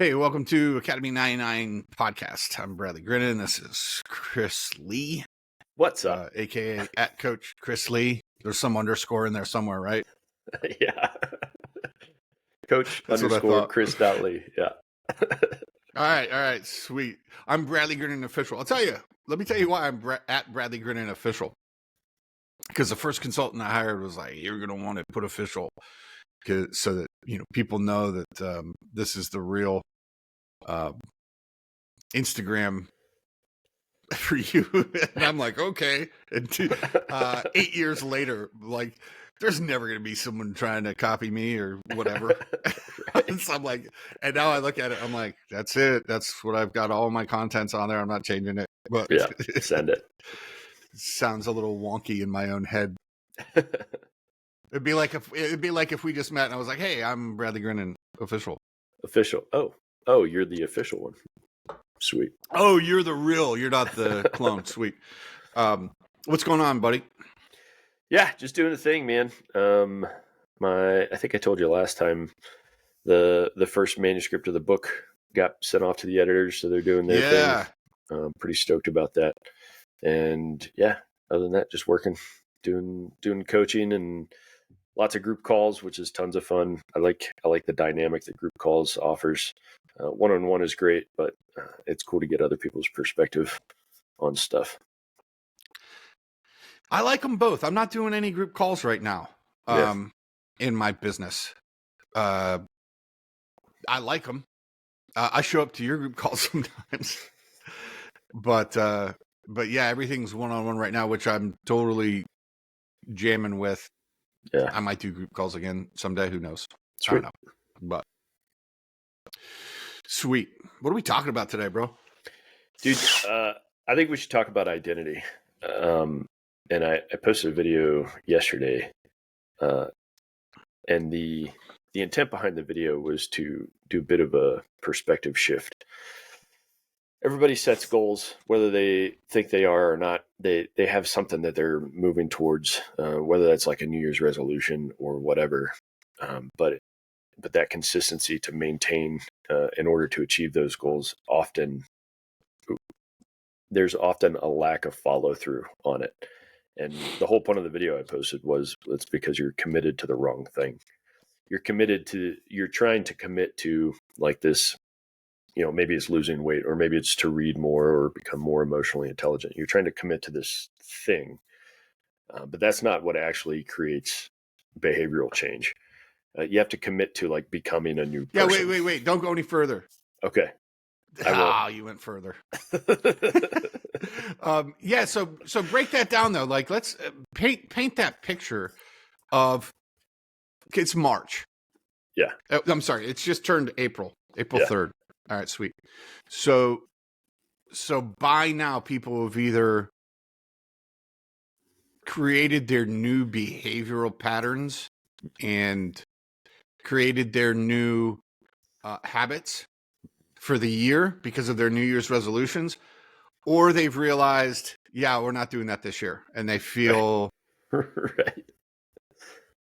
Hey, welcome to Academy 99 podcast. I'm Bradley Grinnen. This is Chris Lee, What's up? aka at Coach Chris Lee. There's some underscore in there somewhere, right? Yeah. Coach That's what I underscore thought. Chris Lee. Yeah. All right, sweet. I'm Bradley Grinnen Official. Let me tell you why I'm at Bradley Grinnen Official. Because the first consultant I hired was like, you're going to want to put official so that people know that this is the real Instagram for you. And I'm like, okay. And 8 years later, like, there's never going to be someone trying to copy me or whatever. Right. So I'm like, and now I look at it, I'm like, that's it. That's what I've got. All my content's on there. I'm not changing it. But Yeah, send it. Sounds a little wonky in my own head. It'd be like if we just met and I was like, hey, I'm Bradley Grinnen Official. Official. Oh, you're the official one. Sweet. Oh, you're the real. You're not the clone. Sweet. What's going on, buddy? Yeah, just doing the thing, man. I think I told you last time the first manuscript of the book got sent off to the editors, so they're doing their thing. Pretty stoked about that. And yeah, other than that, just working, doing coaching and lots of group calls, which is tons of fun. I like the dynamic that group calls offers. One-on-one is great, but it's cool to get other people's perspective on stuff. I like them both. I'm not doing any group calls right now in my business. I like them. I show up to your group calls sometimes. But yeah, everything's one-on-one right now, which I'm totally jamming with. Yeah. I might do group calls again someday. Who knows? Sweet. I don't know. But sweet. What are we talking about today, bro? Dude, I think we should talk about identity. And I posted a video yesterday, and the intent behind the video was to do a bit of a perspective shift. Everybody sets goals, whether they think they are or not. They have something that they're moving towards, whether that's like a New Year's resolution or whatever. But that consistency to maintain in order to achieve those goals, there's often a lack of follow through on it. And the whole point of the video I posted was it's because you're committed to the wrong thing. You're trying to commit to like this, maybe it's losing weight, or maybe it's to read more or become more emotionally intelligent. You're trying to commit to this thing, but that's not what actually creates behavioral change. You have to commit to like becoming a new person. Yeah, wait. Don't go any further. Okay. You went further. Yeah, so break that down though. Like, let's paint that picture of it's March. Yeah. I'm sorry, it's just turned April 3rd. All right, sweet. So by now people have either created their new behavioral patterns and created their new habits for the year because of their New Year's resolutions, or they've realized, yeah, we're not doing that this year, and they feel right.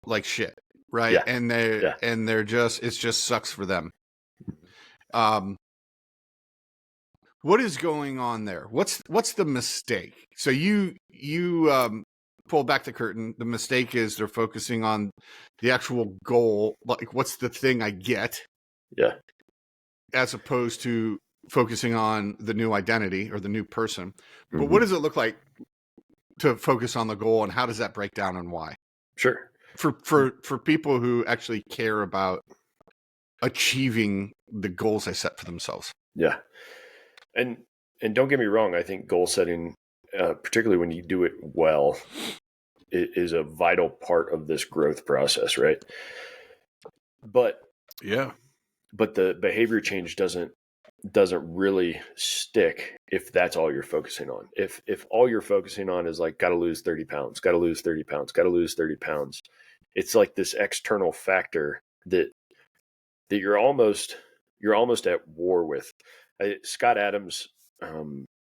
like shit, right? Yeah. And they're just, it just sucks for them. What is going on there? What's the mistake? So you pull back the curtain. The mistake is they're focusing on the actual goal, like what's the thing I get? Yeah. As opposed to focusing on the new identity or the new person. But what does it look like to focus on the goal, and how does that break down, and why? Sure. For people who actually care about achieving the goals they set for themselves. Yeah. And don't get me wrong, I think goal setting, particularly when you do it well, is a vital part of this growth process, right? But the behavior change doesn't really stick if that's all you're focusing on. If all you're focusing on is like, got to lose 30 pounds, got to lose 30 pounds, got to lose 30 pounds. It's like this external factor that you're almost at war with. Scott Adams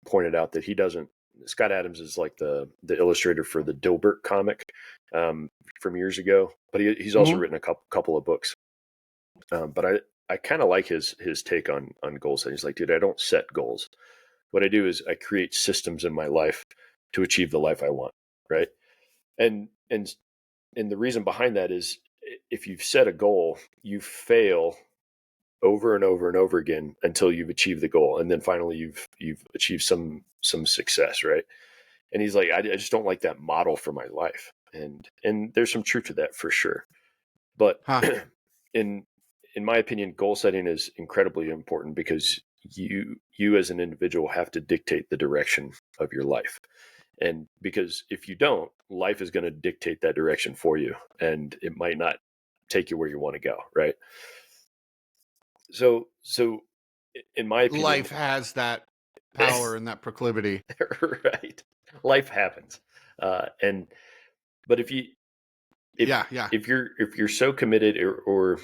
pointed out that Scott Adams is like the illustrator for the Dilbert comic from years ago, but he's also written a couple of books. But I kind of like his take on goal setting. He's like, dude, I don't set goals. What I do is I create systems in my life to achieve the life I want, right? And the reason behind that is if you've set a goal, you fail over and over and over again until you've achieved the goal, and then finally you've achieved some success, right? And he's like, I just don't like that model for my life, and there's some truth to that for sure. But Huh. in my opinion, goal setting is incredibly important because you as an individual have to dictate the direction of your life. And because if you don't, life is going to dictate that direction for you, and it might not take you where you want to go, right? So in my opinion, Life has that power and that proclivity. right? Life happens, and but if Yeah. you're so committed, or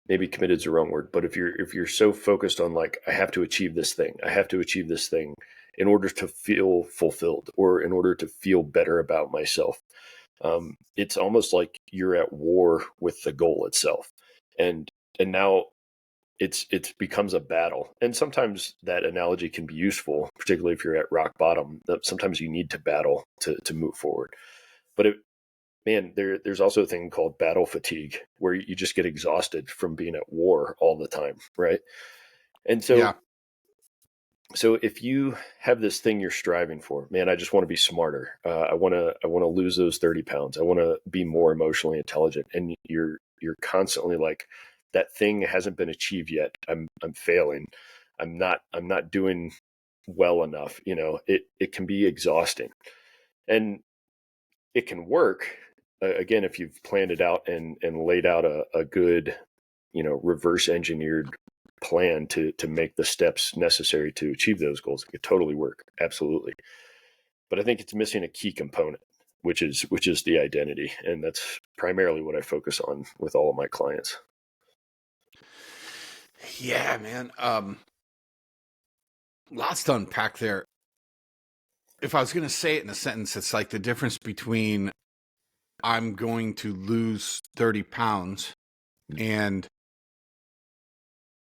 maybe committed is the wrong word, but if you're so focused on like, I have to achieve this thing, in order to feel fulfilled or in order to feel better about myself, it's almost like you're at war with the goal itself, and now it's becomes a battle. And sometimes that analogy can be useful, particularly if you're at rock bottom. That sometimes you need to battle to move forward. But man, there's also a thing called battle fatigue, where you just get exhausted from being at war all the time, right? And so Yeah. so if you have this thing you're striving for, man, I just want to be smarter. I want to lose those 30 pounds. I want to be more emotionally intelligent. And you're constantly like, that thing hasn't been achieved yet. I'm failing. I'm not doing well enough. It can be exhausting, and it can work again if you've planned it out and laid out a good, reverse engineered plan to make the steps necessary to achieve those goals. It could totally work, absolutely. But I think it's missing a key component, which is the identity, and that's primarily what I focus on with all of my clients. Yeah, man. Lots to unpack there. If I was going to say it in a sentence, it's like the difference between I'm going to lose 30 pounds and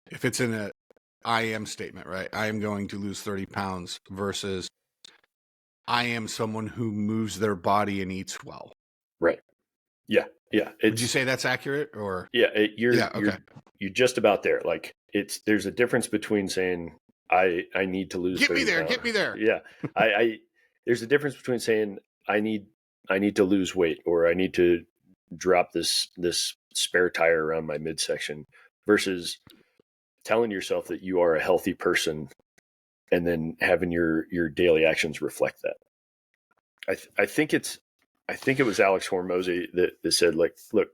if it's in a I am statement, right? I am going to lose 30 pounds versus I am someone who moves their body and eats well. Right. Yeah. Yeah. Would you say that's accurate or? Yeah. Okay. You're just about there. Like, there's a difference between saying I need to lose Get me 30 there, pounds. get me there. Yeah. There's a difference between saying I need to lose weight, or I need to drop this spare tire around my midsection, versus telling yourself that you are a healthy person and then having your daily actions reflect that. I think it was Alex Hormozy that said, like, look,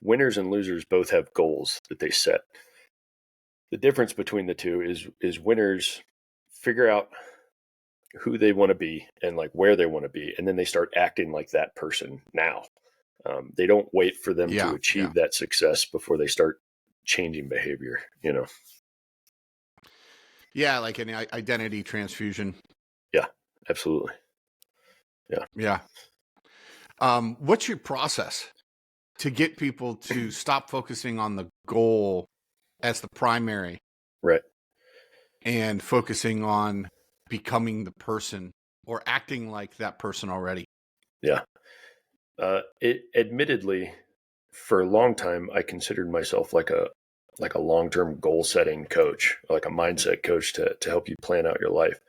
winners and losers both have goals that they set. The difference between the two is winners figure out who they want to be and like where they want to be, and then they start acting like that person now. They don't wait for them to achieve that success before they start changing behavior. Yeah, like an identity transfusion. Yeah, absolutely. Yeah. What's your process to get people to stop focusing on the goal as the primary, right, and focusing on becoming the person or acting like that person already? Yeah. It admittedly, for a long time, I considered myself like a long-term goal setting coach, like a mindset coach to help you plan out your life.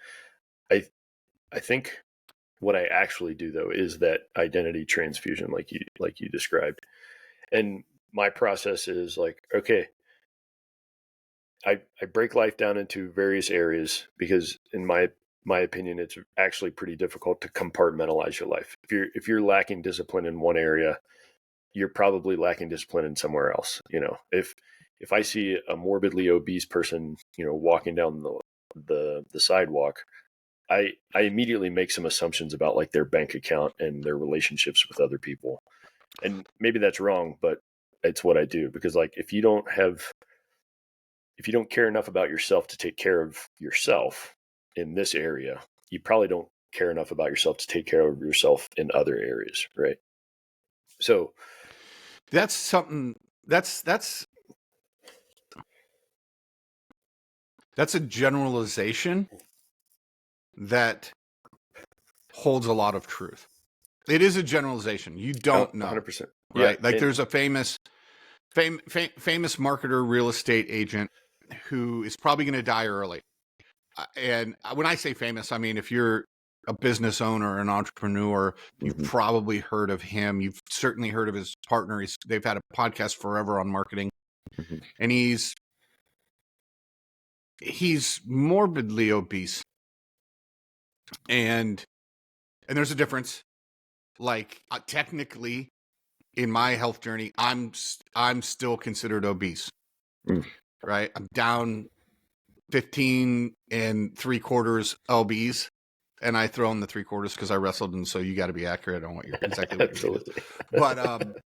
I think what I actually do, though, is that identity transfusion, like you described. And my process is like, okay, I break life down into various areas because, in my opinion, it's actually pretty difficult to compartmentalize your life. If you're lacking discipline in one area, you're probably lacking discipline in somewhere else. If I see a morbidly obese person, walking down the sidewalk, I immediately make some assumptions about like their bank account and their relationships with other people. And maybe that's wrong, but it's what I do, because like if you don't care enough about yourself to take care of yourself in this area, you probably don't care enough about yourself to take care of yourself in other areas, right? So That's something that's That's a generalization that holds a lot of truth. It is a generalization. You don't know, 100%. right? Yeah. There's a famous marketer, real estate agent who is probably going to die early. And when I say famous, I mean if you're a business owner, an entrepreneur, you've probably heard of him. You've certainly heard of his partner. They've had a podcast forever on marketing, and he's morbidly obese, and there's a difference. Like technically, in my health journey, I'm still considered obese, right? I'm down 15 and 3/4 lbs, and I throw in the 3/4 because I wrestled, and so you got to be accurate on what you're exactly what you're Absolutely. But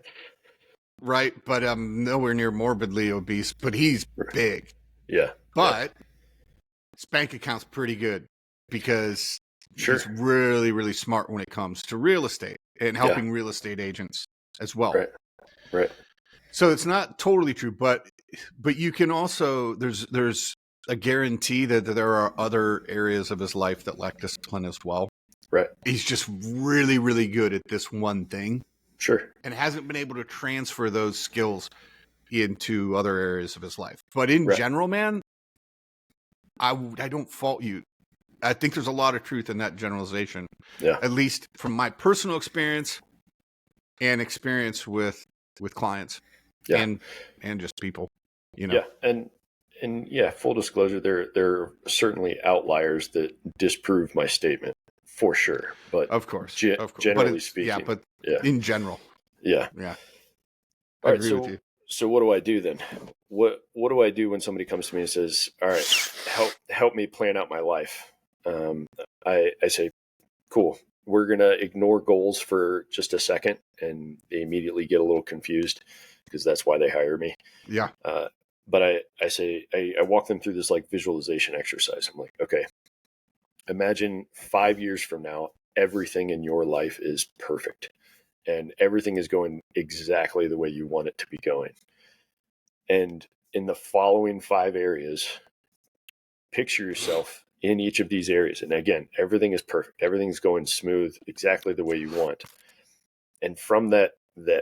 right, but I'm nowhere near morbidly obese. But he's big. Yeah. But his bank account's pretty good because Sure. he's really, really smart when it comes to real estate and helping real estate agents as well. Right. So it's not totally true, but you can also there's a guarantee that there are other areas of his life that lack discipline as well. Right. He's just really, really good at this one thing. Sure. And hasn't been able to transfer those skills into other areas of his life. But in general, man, I don't fault you. I think there's a lot of truth in that generalization. Yeah. At least from my personal experience and experience with clients and just people, you know. Yeah. And yeah, full disclosure, there are certainly outliers that disprove my statement for sure. But of course, generally speaking, in general, yeah. I agree with you. So what do I do then? What do I do when somebody comes to me and says, "All right, help me plan out my life"? I say, "Cool. We're gonna ignore goals for just a second," and they immediately get a little confused because that's why they hire me. Yeah. But I say I walk them through this like visualization exercise. I'm like, okay, imagine 5 years from now, everything in your life is perfect and everything is going exactly the way you want it to be going. And in the following 5 areas, picture yourself in each of these areas. And again, everything is perfect. Everything's going smooth, exactly the way you want. And from that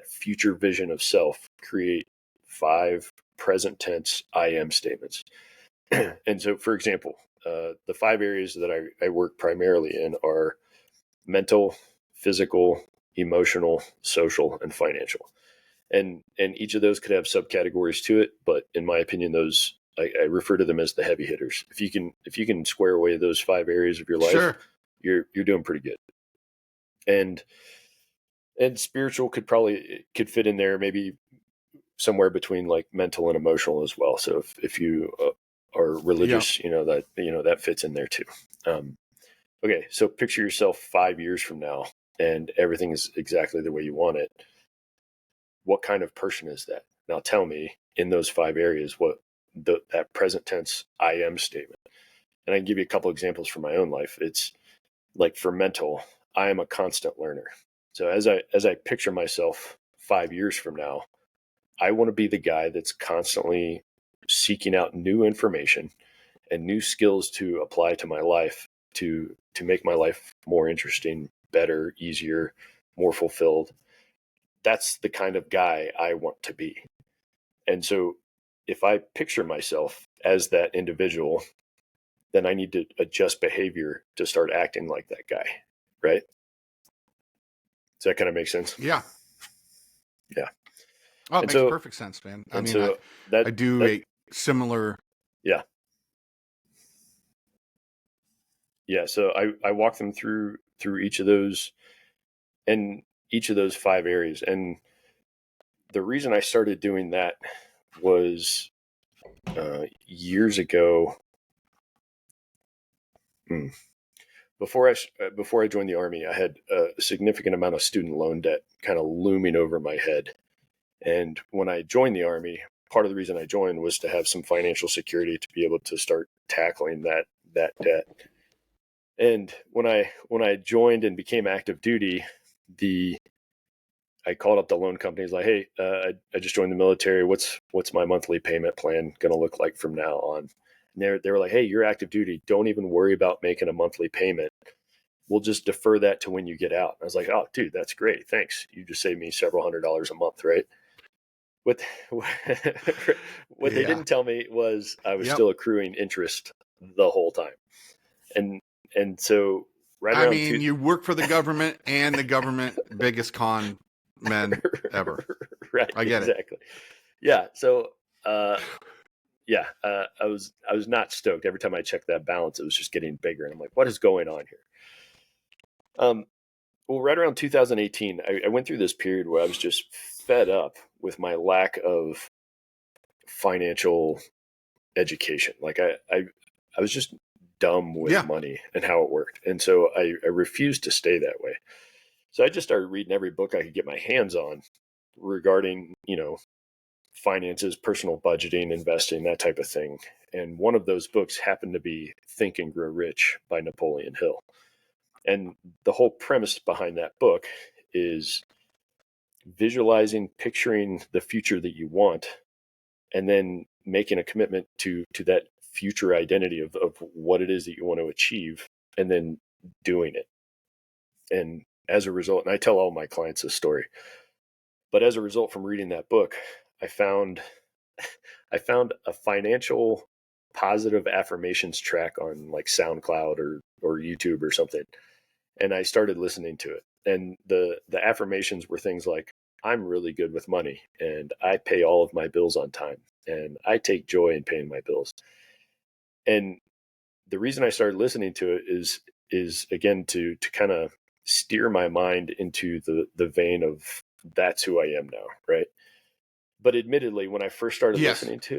future vision of self, create 5 present tense I am statements. And so, for example, the 5 areas that I work primarily in are mental, physical, emotional, social, and financial. And each of those could have subcategories to it, but in my opinion, those I refer to them as the heavy hitters. If you can square away those 5 areas of your life, you're doing pretty good. And spiritual could fit in there, maybe somewhere between like mental and emotional as well. So if you are religious, that fits in there too. Okay, so picture yourself 5 years from now, and everything is exactly the way you want it. What kind of person is that? Now tell me in those 5 areas what that present tense I am statement. And I can give you a couple examples from my own life. It's like for mental, I am a constant learner. So as I picture myself 5 years from now, I want to be the guy that's constantly seeking out new information and new skills to apply to my life to make my life more interesting, better, easier, more fulfilled. That's the kind of guy I want to be. And so if I picture myself as that individual, then I need to adjust behavior to start acting like that guy, right? Does that kind of make sense? Yeah. Yeah. Oh, it makes perfect sense, man. I mean, I do a similar. Yeah. Yeah. So I walk them through each of those and each of those 5 areas. And the reason I started doing that was years ago. Before I joined the Army, I had a significant amount of student loan debt kind of looming over my head. And when I joined the Army, part of the reason I joined was to have some financial security to be able to start tackling that debt. And when I joined and became active duty, I called up the loan companies like, hey, I just joined the military. What's my monthly payment plan going to look like from now on? They were like, hey, you're active duty. Don't even worry about making a monthly payment. We'll just defer that to when you get out. I was like, oh, dude, that's great. Thanks. You just saved me several $100s a month, right? What what they didn't tell me was I was still accruing interest the whole time. And so right around you work for the government and the government biggest con men ever. Right. I get exactly. Yeah. So I was not stoked. Every time I checked that balance, it was just getting bigger. And I'm like, what is going on here? Well, right around 2018, I went through this period where I was just fed up with my lack of financial education. Like I was just dumb with money and how it worked. And so I refused to stay that way. So I just started reading every book I could get my hands on regarding, finances, personal budgeting, investing, that type of thing. And one of those books happened to be Think and Grow Rich by Napoleon Hill. And the whole premise behind that book is visualizing, picturing the future that you want, and then making a commitment to that future identity of what it is that you want to achieve, and then doing it. And as a result, and I tell all my clients this story, but as a result from reading that book, I found a financial positive affirmations track on like SoundCloud or YouTube or something. And I started listening to it. And the affirmations were things like, I'm really good with money and I pay all of my bills on time and I take joy in paying my bills. And the reason I started listening to it is again to kind of steer my mind into the vein of that's who I am now, right? But admittedly, when I first started listening to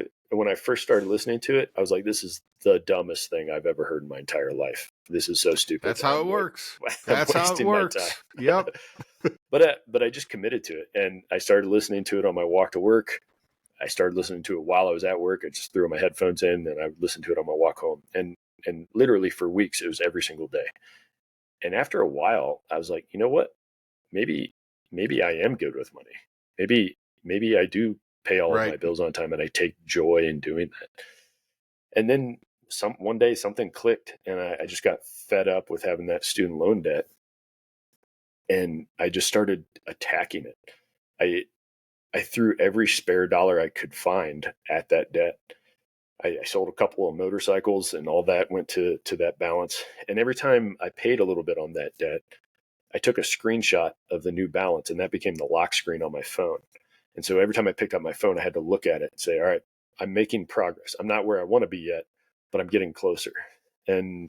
it, I was like, this is the dumbest thing I've ever heard in my entire life. This is so stupid. That's how it works. That's how it works. Yep. But I just committed to it, and I started listening to it on my walk to work. I started listening to it while I was at work. I just threw my headphones in, and I listened to it on my walk home. And literally for weeks, it was every single day. And after a while, I was like, you know what? Maybe I am good with money. Maybe I do pay all of my bills on time, and I take joy in doing that. And then one day something clicked, and I just got fed up with having that student loan debt, and I just started attacking it. I threw every spare dollar I could find at that debt. I sold a couple of motorcycles, and all that went to that balance. And every time I paid a little bit on that debt, I took a screenshot of the new balance, and that became the lock screen on my phone. And so every time I picked up my phone, I had to look at it and say, all right, I'm making progress. I'm not where I want to be yet, but I'm getting closer. And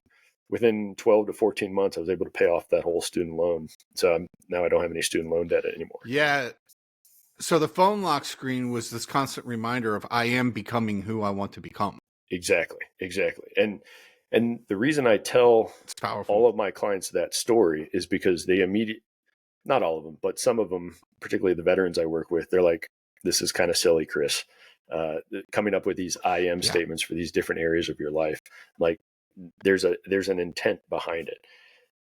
within 12 to 14 months, I was able to pay off that whole student loan. So now I don't have any student loan debt anymore. Yeah. So the phone lock screen was this constant reminder of I am becoming who I want to become. Exactly. And the reason I tell all of my clients that story is because they not all of them, but some of them, particularly the veterans I work with, they're like, this is kind of silly, Chris, coming up with these I am statements for these different areas of your life. Like there's an intent behind it.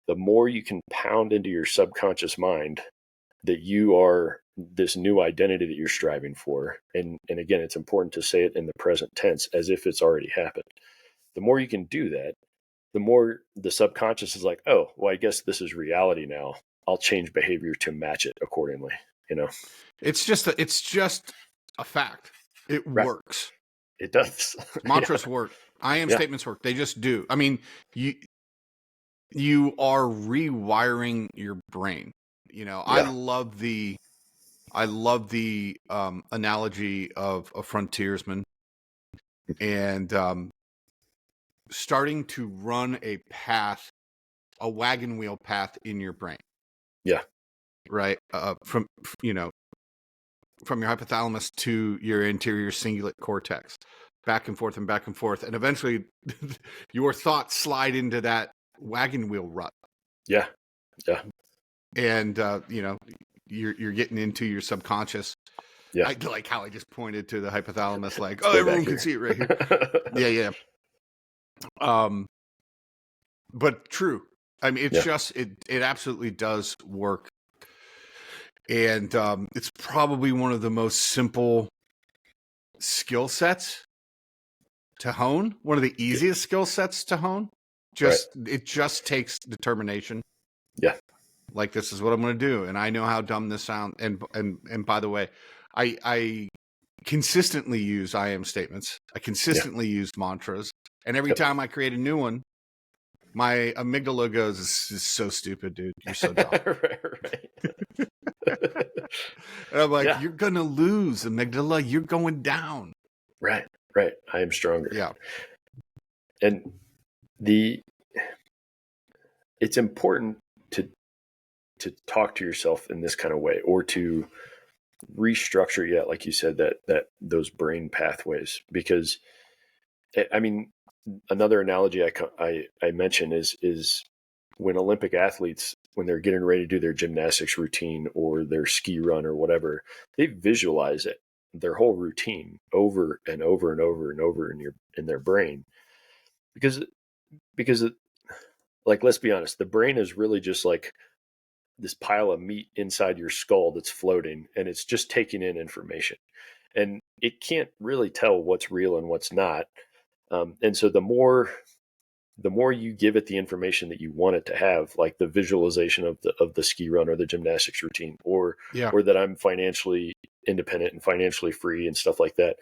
The more you can pound into your subconscious mind that you are this new identity that you're striving for. And again, it's important to say it in the present tense as if it's already happened. The more you can do that, the more the subconscious is like, oh, well, I guess this is reality now. I'll change behavior to match it accordingly. It's just a fact. It works. It does. Mantras work. I am statements work. They just do. I mean, you are rewiring your brain. I love the analogy of a frontiersman and starting to run a wagon wheel path in your brain. Yeah. Right. From your hypothalamus to your anterior cingulate cortex, back and forth and back and forth. And eventually your thoughts slide into that wagon wheel rut. Yeah. Yeah. And, you're getting into your subconscious. Yeah. I like how I just pointed to the hypothalamus, like, oh, everyone can see it right here. Yeah. But true. I mean, it's just, it absolutely does work. And it's probably one of the most simple skill sets to hone, one of the easiest skill sets to hone. It just takes determination. Yeah. Like, this is what I'm going to do, and I know how dumb this sounds. And by the way, I consistently use I am statements. I consistently use mantras, and every time I create a new one, my amygdala goes, "This is so stupid, dude. You're so dumb." Right. And I'm like, "You're gonna lose, amygdala. You're going down." Right. I am stronger. Yeah. And it's important to talk to yourself in this kind of way, or to restructure, like you said, that those brain pathways. Because, I mean, another analogy I mention is when Olympic athletes, when they're getting ready to do their gymnastics routine or their ski run or whatever, they visualize it, their whole routine, over and over and over and over in their brain, because like, let's be honest, the brain is really just like this pile of meat inside your skull that's floating, and it's just taking in information, and it can't really tell what's real and what's not. And so the more you give it the information that you want it to have, like the visualization of the ski run or the gymnastics routine, or that I'm financially independent and financially free and stuff like that,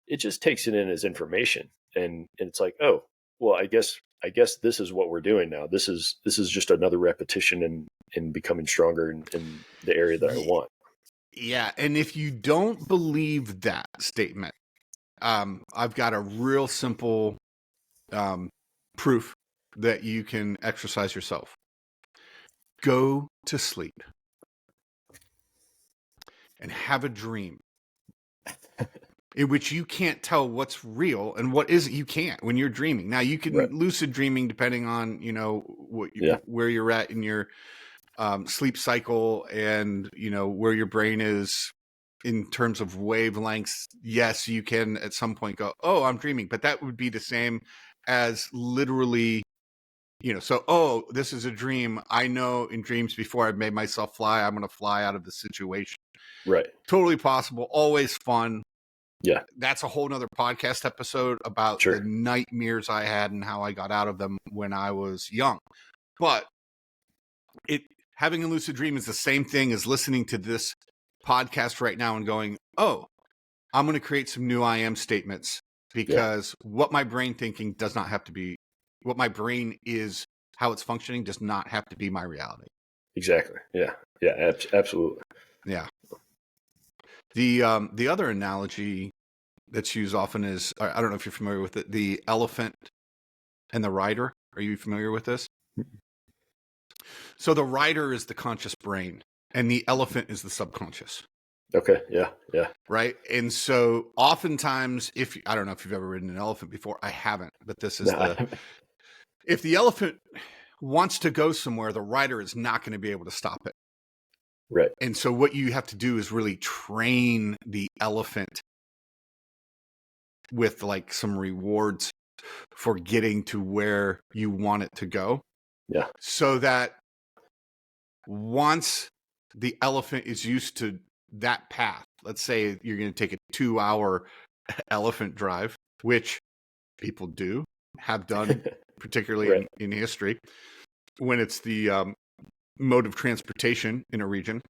it just takes it in as information, and it's like, oh, well, I guess this is what we're doing now. This is just another repetition in becoming stronger in the area that I want. Yeah, and if you don't believe that statement, I've got a real simple proof that you can exercise yourself. Go to sleep and have a dream in which you can't tell what's real and what isn't. You can't when you're dreaming. Now, you can lucid dreaming depending on, where you're at in your sleep cycle, and, where your brain is in terms of wavelengths. Yes, you can at some point go, oh, I'm dreaming, but that would be the same as literally, so, this is a dream. I know in dreams before I've made myself fly, I'm going to fly out of the situation. Right. Totally possible. Always fun. Yeah. That's a whole nother podcast episode about the nightmares I had and how I got out of them when I was young. But having a lucid dream is the same thing as listening to this podcast right now and going, oh, I'm going to create some new I am statements, because what my brain thinking does not have to be, what my brain is, how it's functioning does not have to be my reality. Exactly. Yeah. Yeah, absolutely. Yeah. The other analogy that's used often is, I don't know if you're familiar with it, the elephant and the rider. Are you familiar with this? So the rider is the conscious brain, and the elephant is the subconscious. Okay. Yeah. Right. And so oftentimes, I don't know if you've ever ridden an elephant before. I haven't, but this is if the elephant wants to go somewhere, the rider is not going to be able to stop it. Right. And so what you have to do is really train the elephant with like some rewards for getting to where you want it to go. Yeah. So that once the elephant is used to that path, let's say you're going to take a 2-hour elephant drive, which people have done, particularly in history, when it's the mode of transportation in a region.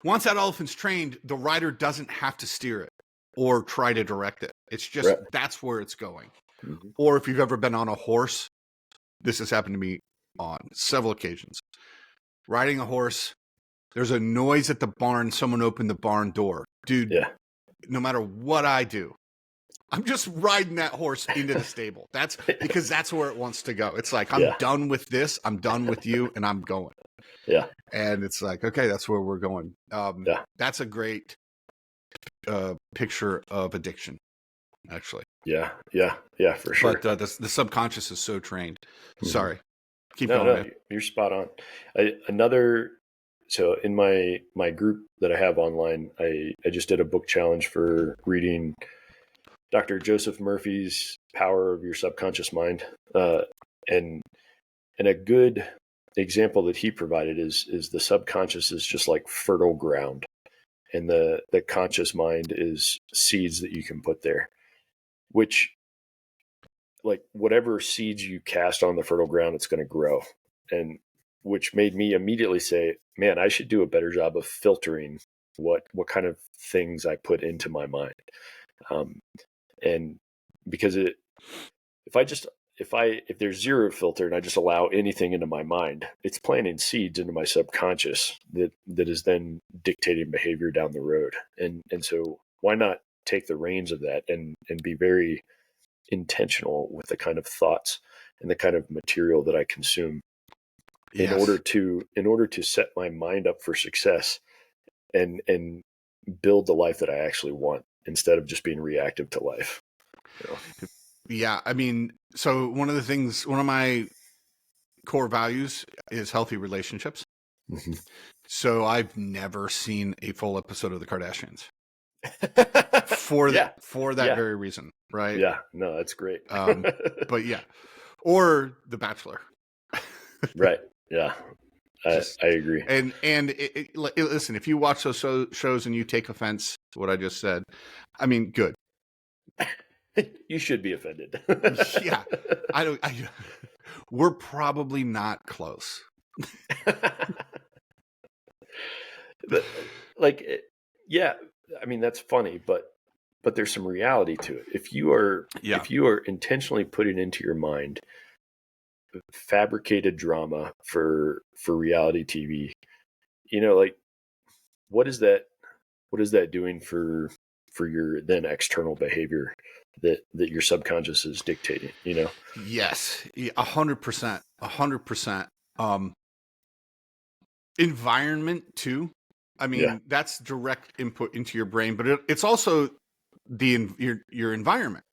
Once that elephant's trained, the rider doesn't have to steer it or try to direct it. It's just that's where it's going. Mm-hmm. Or if you've ever been on a horse, this has happened to me on several occasions. Riding a horse, there's a noise at the barn. Someone opened the barn door. Dude, no matter what I do, I'm just riding that horse into the stable. That's because that's where it wants to go. It's like, I'm done with this. I'm done with you, and I'm going. Yeah. And it's like, okay, that's where we're going. That's a great picture of addiction, actually. Yeah, for sure. But the subconscious is so trained. Mm-hmm. Sorry. Keep going. No, you're spot on. So in my group that I have online, I just did a book challenge for reading Dr. Joseph Murphy's Power of Your Subconscious Mind. And a good example that he provided is the subconscious is just like fertile ground, and the conscious mind is seeds that you can put there. which, like, whatever seeds you cast on the fertile ground, it's going to grow. And which made me immediately say, man, I should do a better job of filtering what kind of things I put into my mind. And because if there's zero filter and I just allow anything into my mind, it's planting seeds into my subconscious that is then dictating behavior down the road. And so why not take the reins of that and be very intentional with the kind of thoughts and the kind of material that I consume in order to set my mind up for success and build the life that I actually want instead of just being reactive to life. You know? Yeah. I mean, so one of my core values is healthy relationships. Mm-hmm. So I've never seen a full episode of the Kardashians for that very reason. Right. Yeah. No, that's great. But yeah, or The Bachelor. Right. Yeah. I agree. And listen, if you watch those shows and you take offense to what I just said, I mean, good. You should be offended. Yeah, we're probably not close. But, like, yeah, I mean, that's funny, but there's some reality to it. If you are intentionally putting into your mind fabricated drama for reality TV, like, what is that doing for your then external behavior that your subconscious is dictating? Yes, 100%, 100%. Environment too. I mean, that's direct input into your brain, but it's also your environment.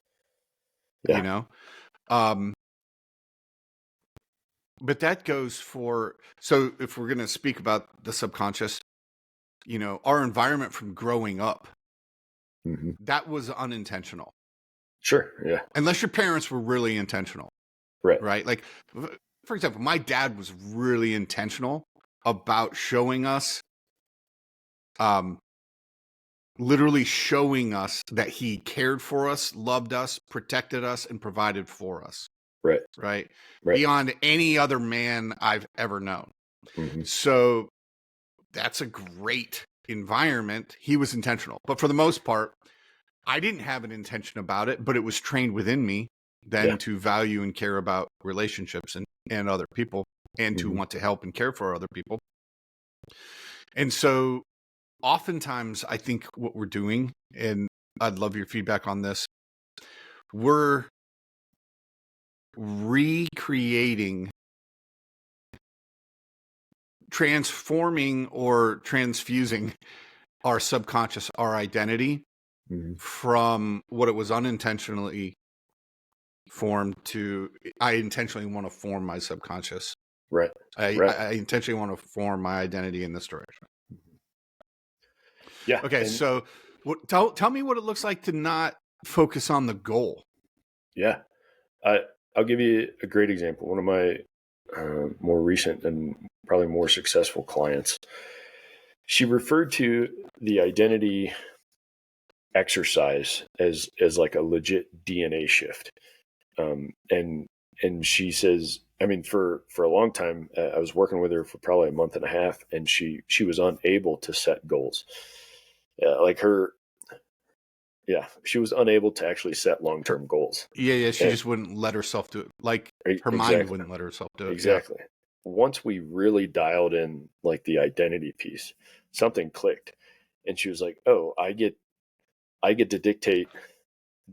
Yeah. But that goes for, so if we're going to speak about the subconscious, our environment from growing up, Mm-hmm. that was unintentional. Sure. Yeah. Unless your parents were really intentional. Right. Like, for example, my dad was really intentional about showing us, literally showing us that he cared for us, loved us, protected us, and provided for us. Right. Beyond any other man I've ever known. Mm-hmm. So that's a great environment. He was intentional, but for the most part, I didn't have an intention about it, but it was trained within me then to value and care about relationships and other people, and to want to help and care for other people. And so oftentimes I think what we're doing, and I'd love your feedback on this, we're recreating, transforming or transfusing our subconscious, our identity, from what it was unintentionally formed to, I intentionally want to form my subconscious. I intentionally want to form my identity in this direction. Yeah. Okay. So tell me what it looks like to not focus on the goal. Yeah. I'll give you a great example. One of my more recent and probably more successful clients, she referred to the identity exercise as like a legit DNA shift. And she says, I mean, for a long time, I was working with her for probably a month and a half, and she was unable to set goals. She was unable to actually set long-term goals. She just wouldn't let herself do it. Like, her mind wouldn't let herself do it. Exactly. Yeah. Once we really dialed in, like, the identity piece, something clicked, and she was like, "Oh, I get to dictate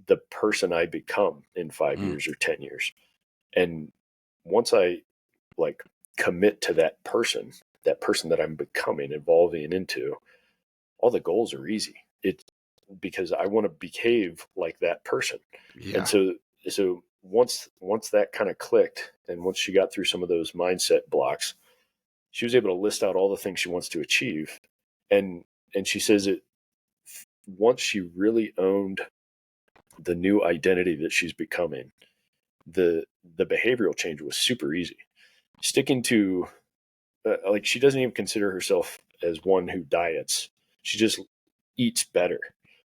the person I become in 5 years or 10 years." And once I, like, commit to that person that I'm becoming, evolving into, all the goals are easy. It's because I want to behave like that person. Yeah. And so once that kind of clicked, and once she got through some of those mindset blocks, she was able to list out all the things she wants to achieve. And she says it, once she really owned the new identity that she's becoming, the behavioral change was super easy. Sticking to, like, she doesn't even consider herself as one who diets. She just eats better,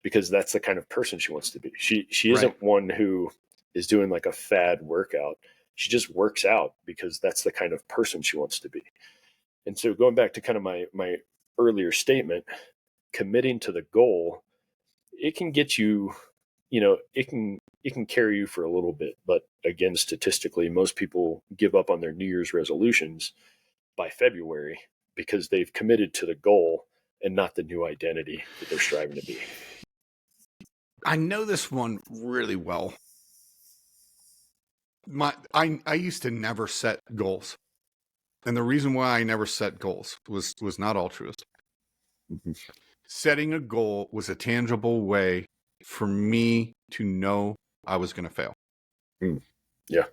because that's the kind of person she wants to be. She Right. isn't one who is doing like a fad workout. She just works out because that's the kind of person she wants to be. And so going back to kind of my earlier statement, committing to the goal, it can get you, it can carry you for a little bit. But again, statistically, most people give up on their New Year's resolutions by February because they've committed to the goal and not the new identity that they're striving to be. I know this one really well. I used to never set goals. And the reason why I never set goals was not altruist. Mm-hmm. Setting a goal was a tangible way for me to know I was going to fail. Yeah.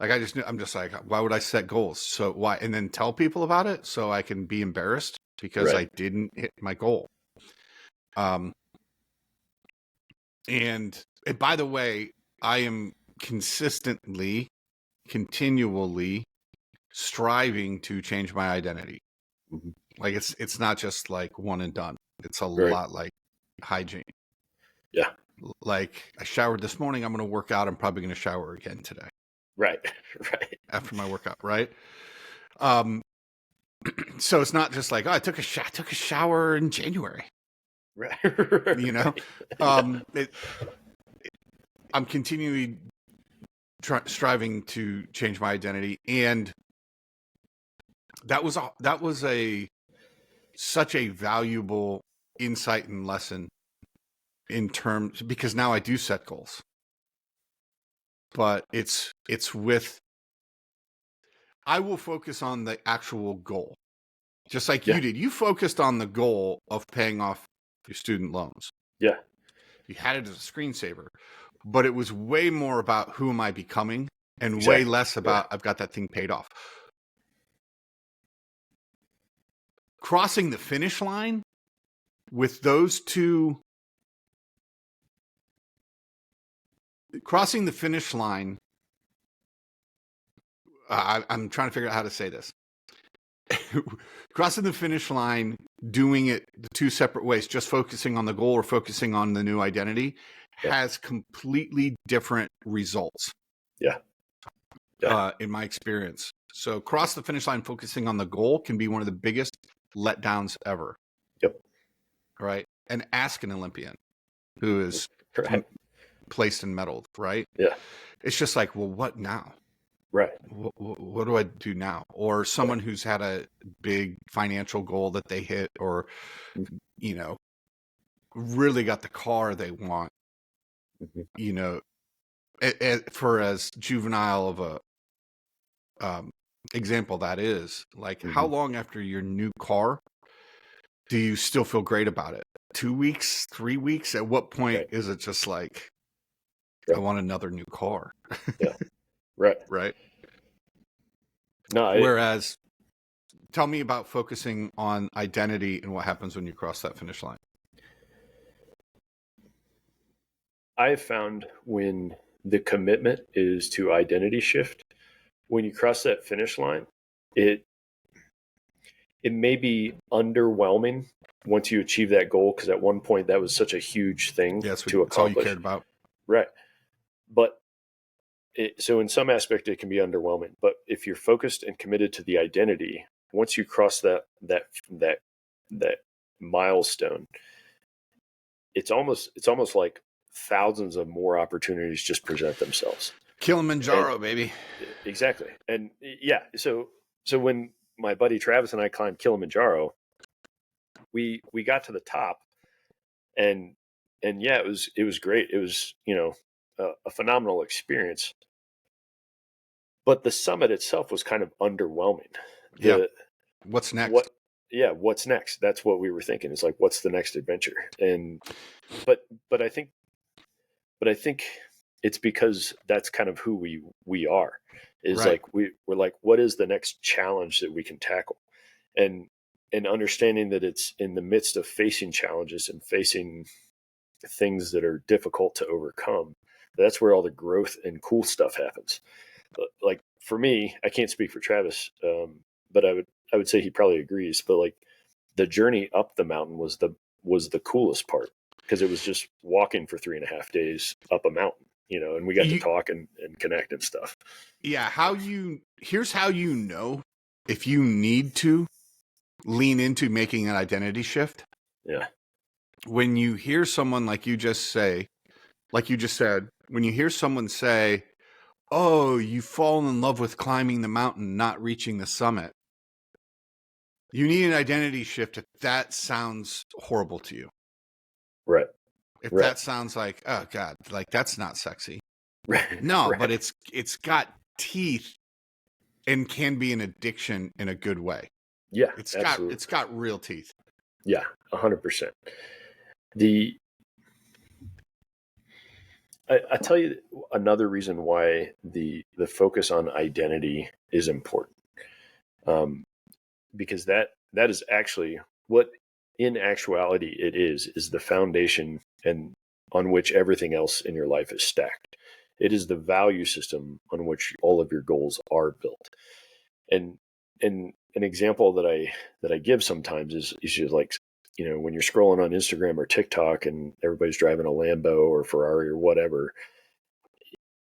Like I'm just like, why would I set goals? So why? And then tell people about it so I can be embarrassed because Right. I didn't hit my goal. And by the way, I am continually striving to change my identity. Mm-hmm. Like it's not just like one and done. It's a Right. lot like hygiene. Yeah. Like I showered this morning. I'm going to work out. I'm probably going to shower again today. Right. Right. After my workout. Right. So it's not just like, oh, I took a shower in January. Right. You know, Yeah. I'm continually striving to change my identity, and that was such a valuable insight and lesson in terms, because now I do set goals, but it's with, I will focus on the actual goal, just like Yeah. you did. You focused on the goal of paying off your student loans. Yeah. You had it as a screensaver, but it was way more about who am I becoming and Exactly. way less about I've got that thing paid off. Crossing the finish line with those two, crossing the finish line, I'm trying to figure out how to say this. Crossing the finish line, doing it the two separate ways, just focusing on the goal or focusing on the new identity, has completely different results. Yeah. Yeah. In my experience. So cross the finish line focusing on the goal can be one of the biggest letdowns ever. Yep. Right? And ask an Olympian who is Right. placed and medaled, right? Yeah. It's just like, well, what now? Right. What do I do now? Or someone who's had a big financial goal that they hit, or, you know, really got the car they want, you know, for as juvenile of a example that is, like, how long after your new car do you still feel great about it? 2 weeks, 3 weeks? At what point is it just like, I want another new car? Yeah. Right. Right. No. Whereas, tell me about focusing on identity and what happens when you cross that finish line. I have found when the commitment is to identity shift, when you cross that finish line, it may be underwhelming once you achieve that goal, because at one point that was such a huge thing to accomplish. That's all you cared about. Right. But so in some aspect it can be underwhelming. But if you're focused and committed to the identity, once you cross that milestone, it's almost like thousands of more opportunities just present themselves. Kilimanjaro, baby. Exactly. And yeah, so when my buddy Travis and I climbed Kilimanjaro, we got to the top, and yeah, it was great. It was, a phenomenal experience. But the summit itself was kind of underwhelming. What's next? What's next? That's what we were thinking. It's like, what's the next adventure? And but I think it's because that's kind of who we are. Is right. Like we're like, what is the next challenge that we can tackle? And understanding that it's in the midst of facing challenges and facing things that are difficult to overcome, that's where all the growth and cool stuff happens. Like for me, I can't speak for Travis, but I would say he probably agrees. But like the journey up the mountain was the coolest part. because it was just walking for 3.5 days up a mountain, and we got to talk and connect and stuff. Yeah. Here's how you know if you need to lean into making an identity shift. Yeah. When you hear someone like you just said, when you hear someone say, "Oh, you've fallen in love with climbing the mountain, not reaching the summit," you need an identity shift if that sounds horrible to you. Right. If Right. that sounds like, oh God, like that's not sexy. Right. No, Right. but it's got teeth and can be an addiction in a good way. Yeah, It's absolutely. got real teeth. Yeah, 100%. I tell you another reason why the focus on identity is important, because that is actually what, in actuality, it is the foundation and on which everything else in your life is stacked. It is the value system on which all of your goals are built. And an example that I give sometimes is just like, when you're scrolling on Instagram or TikTok and everybody's driving a Lambo or Ferrari or whatever,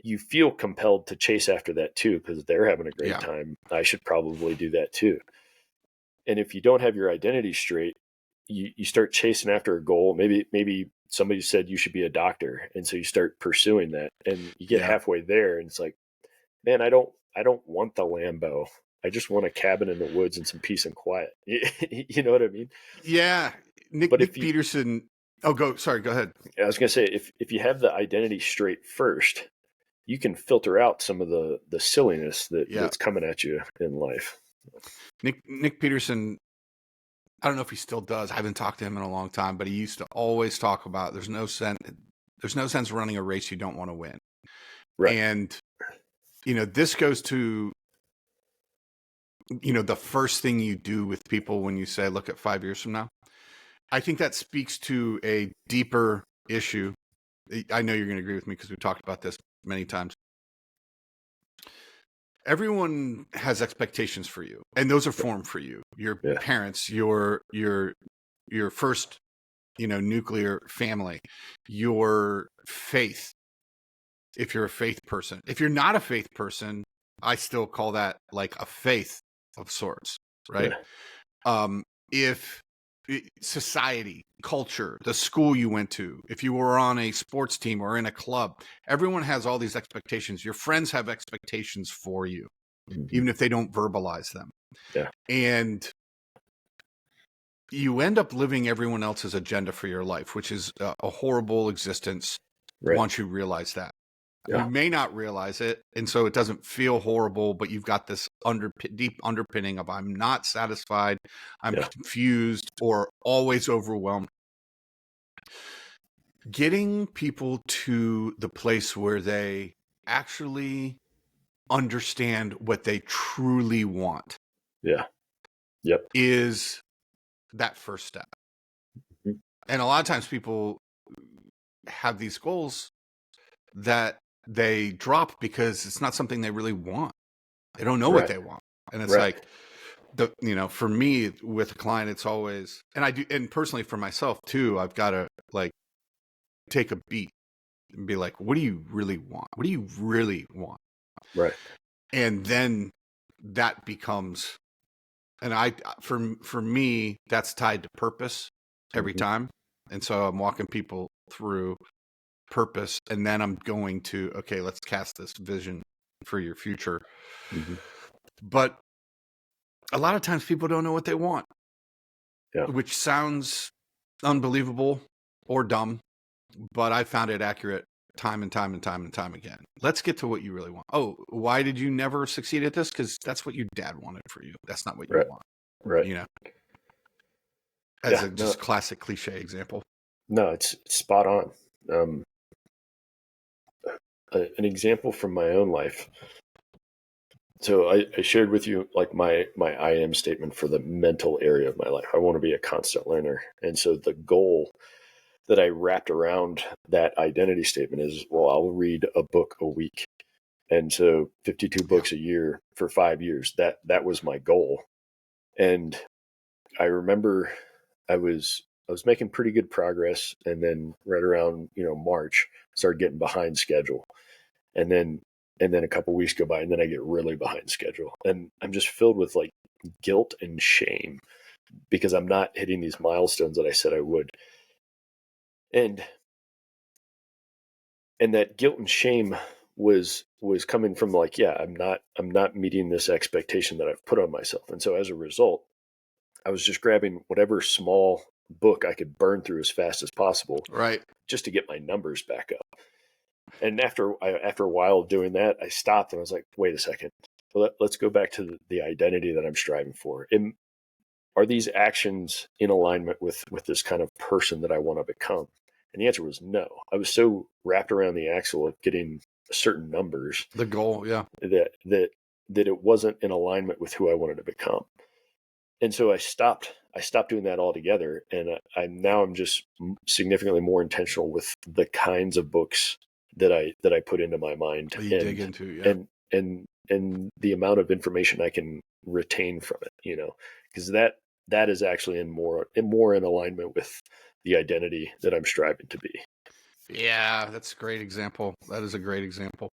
you feel compelled to chase after that too, because they're having a great time. I should probably do that too. And if you don't have your identity straight, you start chasing after a goal. Maybe somebody said you should be a doctor, and so you start pursuing that, and you get halfway there, and it's like, man, I don't want the Lambo. I just want a cabin in the woods and some peace and quiet. You know what I mean? Yeah. Nick Peterson. Oh, go ahead. I was going to say, if you have the identity straight first, you can filter out some of the silliness that's coming at you in life. Nick Peterson, I don't know if he still does. I haven't talked to him in a long time, but he used to always talk about there's no sense running a race you don't want to win. Right. And this goes to the first thing you do with people when you say, look at 5 years from now. I think that speaks to a deeper issue. I know you're going to agree with me because we've talked about this many times. Everyone has expectations for you, and those are formed for you. Your parents, your first, nuclear family, your faith. If you're a faith person, if you're not a faith person, I still call that like a faith of sorts, right? If society, culture, the school you went to, if you were on a sports team or in a club, everyone has all these expectations. Your friends have expectations for you, even if they don't verbalize them. Yeah. And you end up living everyone else's agenda for your life, which is a horrible existence once you realize that. Yeah. You may not realize it, and so it doesn't feel horrible, but you've got this deep underpinning of I'm not satisfied, I'm confused, or always overwhelmed. Getting people to the place where they actually understand what they truly want is that first step. Mm-hmm. And a lot of times people have these goals that they drop because it's not something they really want. They don't know what they want. And it's like, for me with a client, it's always, and personally for myself too, I've got to like take a beat and be like, what do you really want? What do you really want? Right. And then that becomes, and for me, that's tied to purpose every time. And so I'm walking people through purpose, and then I'm going to, okay, let's cast this vision for your future. But a lot of times people don't know what they want, which sounds unbelievable or dumb, but I found it accurate time and time again. Let's get to what you really want. Oh, why did you never succeed at this? Because that's what your dad wanted for you. That's not what you want. Right. As just classic cliche example. No, it's spot on. An example from my own life. So I shared with you like my I am statement for the mental area of my life. I want to be a constant learner. And so the goal that I wrapped around that identity statement is, well, I'll read a book a week. And so 52 books a year for 5 years, that was my goal. And I remember I was was making pretty good progress, and then right around March, started getting behind schedule, and then a couple weeks go by, and then I get really behind schedule, and I'm just filled with like guilt and shame because I'm not hitting these milestones that I said I would, and that guilt and shame was coming from like, yeah, I'm not meeting this expectation that I've put on myself, and so as a result, I was just grabbing whatever small book I could burn through as fast as possible, Right. just to get my numbers back up. And after a while of doing that, I stopped and I was like, wait a second. Let's go back to the identity that I'm striving for. Are these actions in alignment with this kind of person that I want to become? And the answer was no. I was so wrapped around the axle of getting certain numbers, The goal, yeah, that it wasn't in alignment with who I wanted to become. And so I stopped doing that altogether, and I'm just significantly more intentional with the kinds of books that I put into my mind, you dig into, yeah. and the amount of information I can retain from it, because that is actually in more in alignment with the identity that I'm striving to be. Yeah, that's a great example. That is a great example.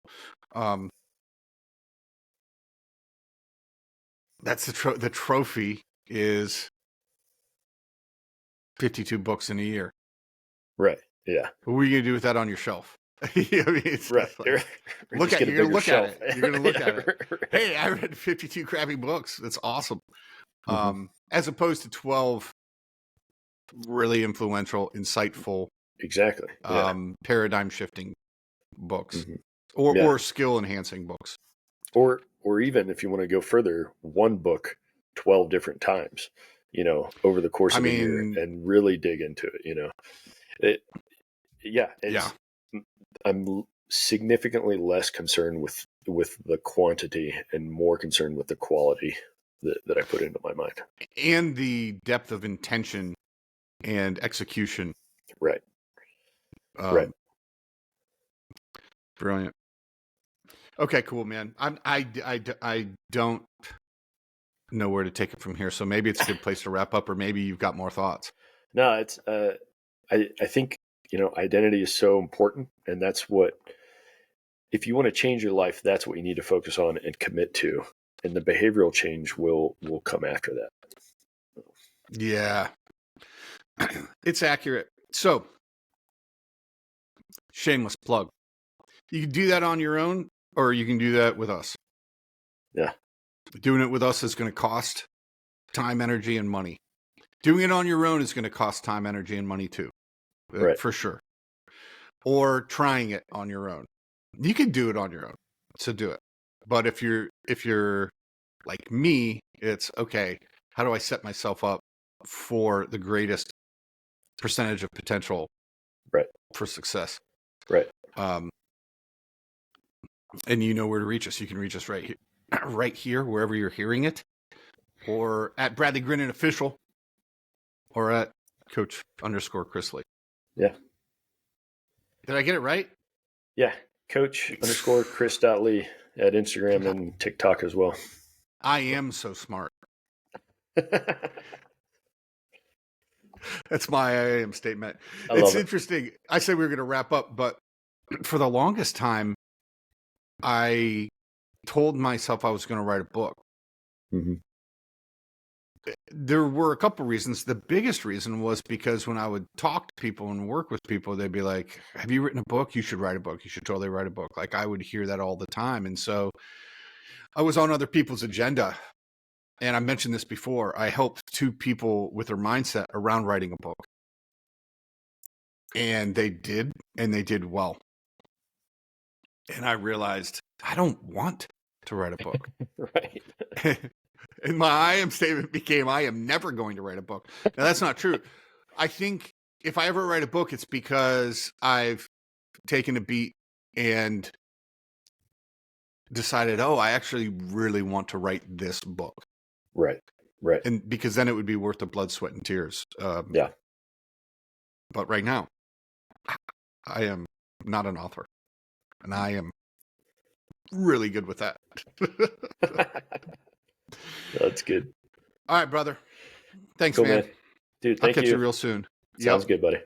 That's the trophy is 52 books in a year. Right. Yeah. What are you going to do with that on your shelf? I mean, it's right. like, You're you're going to look at it. You're going to look yeah, at it. Hey, I read 52 crappy books. That's awesome. As opposed to 12 really influential, insightful, exactly. Yeah. paradigm shifting books, Mm-hmm. or skill enhancing books. Or even if you want to go further, one book 12 different times, over the course of a year, and really dig into it. I'm significantly less concerned with the quantity and more concerned with the quality that I put into my mind, and the depth of intention and execution. Right. Right. Brilliant. Okay, cool, man. I don't know where to take it from here, so maybe it's a good place to wrap up, or maybe you've got more thoughts. No, it's I think identity is so important, and that's what, if you want to change your life, that's what you need to focus on and commit to, and the behavioral change will come after that. Yeah, it's accurate. So, shameless plug. You can do that on your own, or you can do that with us. Yeah. Doing it with us is going to cost time, energy, and money. Doing it on your own is going to cost time, energy, and money too, Right. for sure. Or trying it on your own. You can do it on your own, so do it. But if you're like me, it's okay. How do I set myself up for the greatest percentage of potential, right, for success? Right. And you know where to reach us. You can reach us right here, wherever you're hearing it, or at bradleygrinnenofficial, or at Coach_Chris Lee. Yeah. Did I get it right? Yeah. Coach_Chris.Lee at Instagram and TikTok as well. I am so smart. That's my I am statement. It's interesting. I said we were going to wrap up, but for the longest time, I told myself I was going to write a book. Mm-hmm. There were a couple reasons. The biggest reason was because when I would talk to people and work with people, they'd be like, have you written a book? You should write a book. You should totally write a book. Like, I would hear that all the time. And so I was on other people's agenda. And I mentioned this before. I helped 2 people with their mindset around writing a book. And they did well. And I realized I don't want to write a book. Right. And my I am statement became, I am never going to write a book. Now, that's not true. I think if I ever write a book, it's because I've taken a beat and decided, I actually really want to write this book. Right. And because then it would be worth the blood, sweat, and tears. Yeah. But right now, I am not an author. And I am really good with that. That's good. All right, brother. Thanks, cool, man. Dude, thank you. I'll catch you real soon. Sounds good, buddy.